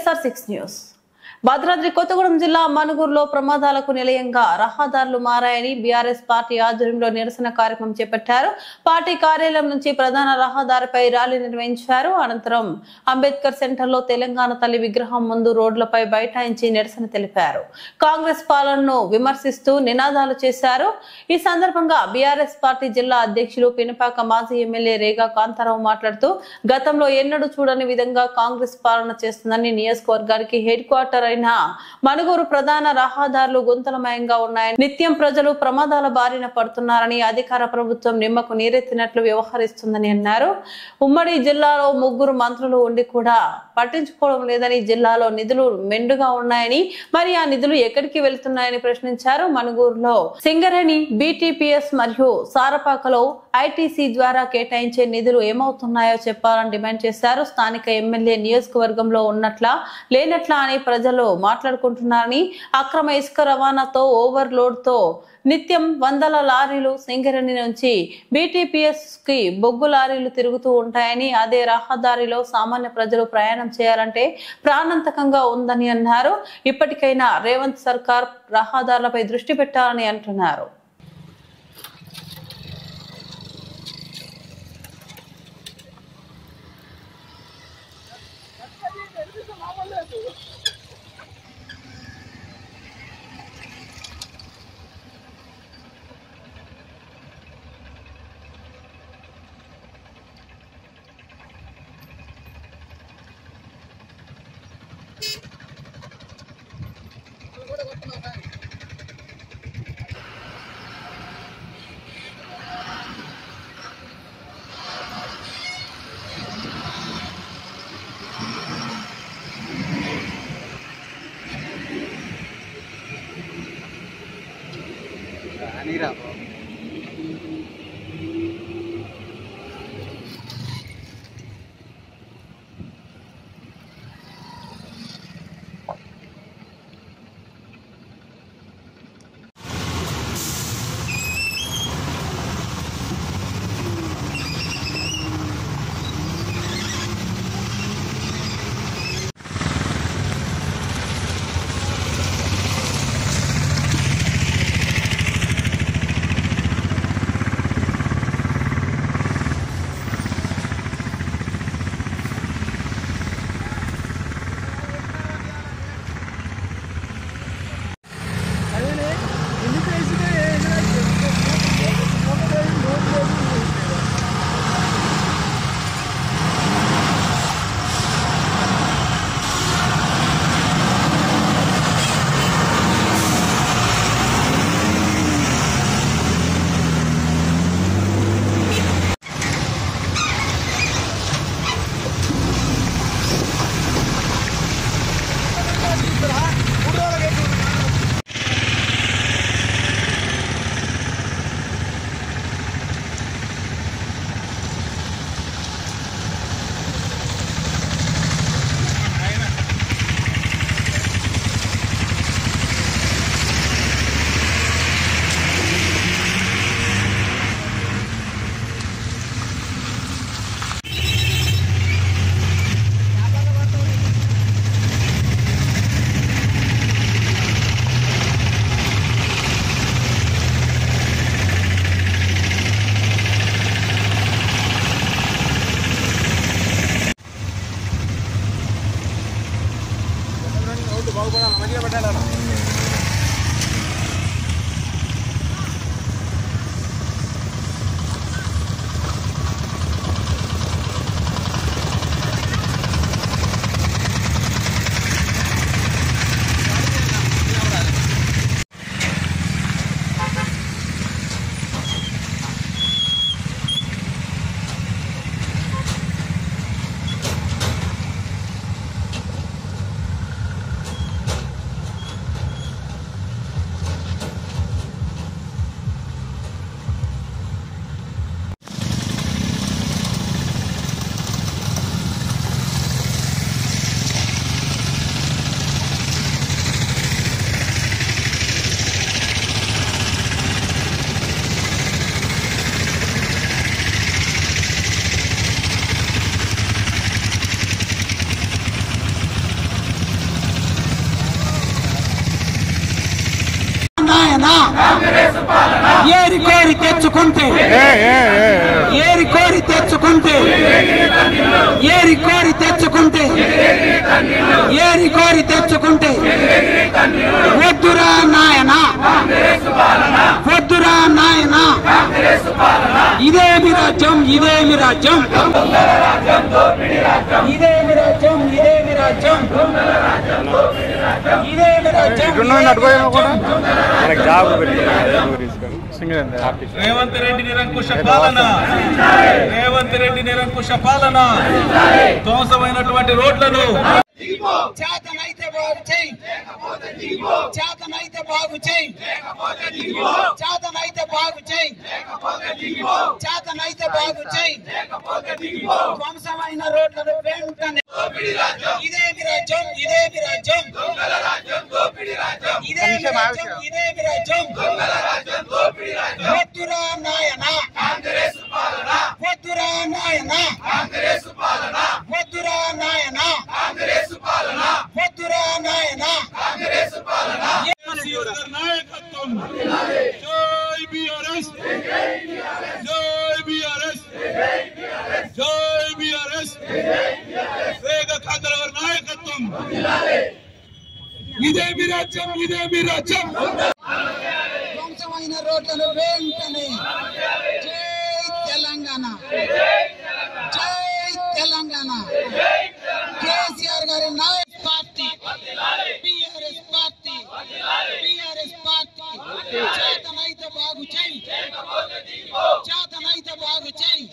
SR6 news. Bhadradri Kothagudem జిల్లా మనుగురులో ప్రమాదాలకు నిలయంగా రహదారులు మారాయని బీఆర్ఎస్ పార్టీ ఆధ్వర్యంలో నిరసన కార్యక్రమం చేపట్టారు. పార్టీ కార్యాలయం నుంచి ప్రధాన రహదారిపై ర్యాలీ నిర్వహించారు. అనంతరం అంబేద్కర్ సెంటర్ లో తెలంగాణ తల్లి విగ్రహం ముందు రోడ్లపై బైఠాయించి నిరసన తెలిపారు. కాంగ్రెస్ పాలనను విమర్శిస్తూ నినాదాలు చేశారు. ఈ సందర్భంగా బీఆర్ఎస్ పార్టీ జిల్లా అధ్యక్షులు పినపాక మాజీ ఎమ్మెల్యే రేగా కాంతారావు మాట్లాడుతూ గతంలో ఎన్నడూ చూడని విధంగా కాంగ్రెస్ పాలన చేస్తుందని, నియోజకవర్గానికి హెడ్ క్వార్టర్ మనుగురు ప్రధాన రహదారులు గుంతలమయంగా ఉన్నాయని, నిత్యం ప్రజలు ప్రమాదాల బారిన పడుతున్నారని, అధికార ప్రభుత్వం నిమ్మకు నీరెత్తినట్లు వ్యవహరిస్తుందని అన్నారు. ఉమ్మడి జిల్లాలో 3 మంత్రులు ఉండి కూడా పట్టించుకోవడం లేదని, జిల్లాలో నిధులు మెండుగా ఉన్నాయని, మరి ఆ నిధులు ఎక్కడికి వెళ్తున్నాయని ప్రశ్నించారు. మనుగురులో సింగరేణి, BTPS మరియు సారపాకలో ITC ద్వారా కేటాయించే నిధులు ఏమవుతున్నాయో చెప్పాలని డిమాండ్ చేశారు. స్థానిక ఎమ్మెల్యే నియోజకవర్గంలో ఉన్నట్లా లేనట్లా అని ప్రజలు మాట్లాడుకుంటున్నారని, అక్రమ ఇసుక రవాణాతో, ఓవర్లోడ్ తో నిత్యం వందల లారీలు సింగరేణి నుంచి BTPS కి బొగ్గు లారీలు తిరుగుతూ ఉంటాయని, అదే రహదారిలో సామాన్య ప్రజలు ప్రయాణం చేయాలంటే ప్రాణాంతకంగా ఉందని అన్నారు. ఇప్పటికైనా రేవంత్ సర్కార్ రహదారులపై దృష్టి పెట్టాలని అంటున్నారు. ఏరి కోరి తెచ్చుకుంటే ఏరి కోరి తెచ్చుకుంటే ఏరి కోరి తెచ్చుకుంటే ఏరి కోరి తెచ్చుకుంటే వద్దురా నాయన వద్దురా నాయన ఇదేమి రాజ్యం ఇదేమి రాజ్యం ఇదేమి రాజ్యం ఇదేమి రాజ్యం ఇదేమి రేవంత్ రెడ్డి నిరంకుశ పాలన రేవంత్ రెడ్డి నిరంకుశ పాలన ధ్వంసమైనటువంటి రోడ్లను చేతనైతే బాగు చేయి చేతనైతే బాగు చేయి చేతనైతే బాగు చేయి చేతనైతే బాగు చేయి ధ్వంసమైన రోడ్లను వెంటనే ఇదేమి రాజ్యం ఇదేమి రాజ్యం ఇదేమి రాజ్యం ఇదేమి రాజ్యం వద్దురా నాయన వద్దురా నాయన వద్దురా నాయన వద్దురా నాయన నాయకత్వం జై బీఆర్ఎస్ జై బీఆర్ఎస్ జై బీఆర్ఎస్ రేఖాంతరావు నాయకత్వం ఇదేమి రాజ్యం ఇదేమి రాజ్యం ధ్వంసమైన రోడ్లను వెంటనే జై తెలంగాణ జై తెలంగాణ కేసీఆర్ గారి నాయక party BRS party BRS party చేతనైతే బాగు చేయి చేతనైతే బాగు చేయి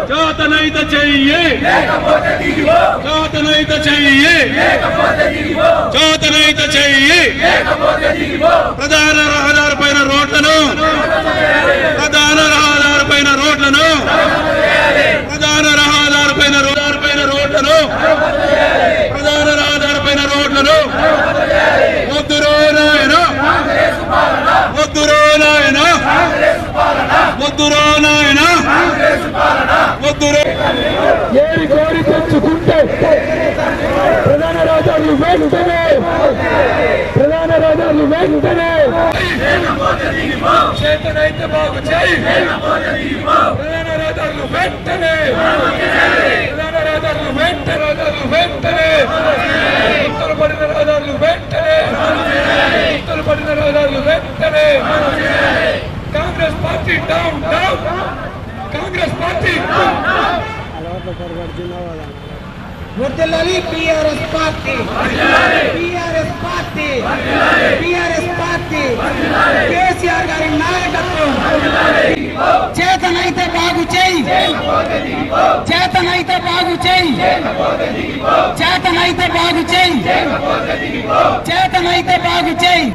చేతనైతే చెయ్యి చేతనైతే చెయ్యి చేతనైతే చెయ్యి ప్రధాన రహదారి పైన రోడ్లను ప్రధాన రహదారి పైన రోడ్లను ప్రధాన రహదారి పైన రోడ్లను ప్రధాన రహదారి పైన రోడ్లను వద్దురో నాయన వద్దురో నాయన వద్దురో నాయన వద్దురో ఏరి కోరి తెచ్చుకుంటే ప్రధాన రహదారులు వెంటనే ప్రధాన రహదారులు వెంటనే చేతనైతే బాగు చేయి ప్రధాన రహదారులు వెంటనే ప్రధాన రహదారులు వెంటనే ఉత్తర పడిన రహదారులు వెంటనే ఉత్తర పడిన రహదారులు వెంటనే Congress party down down Congress party వర్ధిల్లాలి BRS party BRS party BRS party KCR గారి నాయకత్వం చేతనైతే బాగు చేయి చేతనైతే బాగు చేయి చేతనైతే బాగు చేయి చేతనైతే బాగు చేయి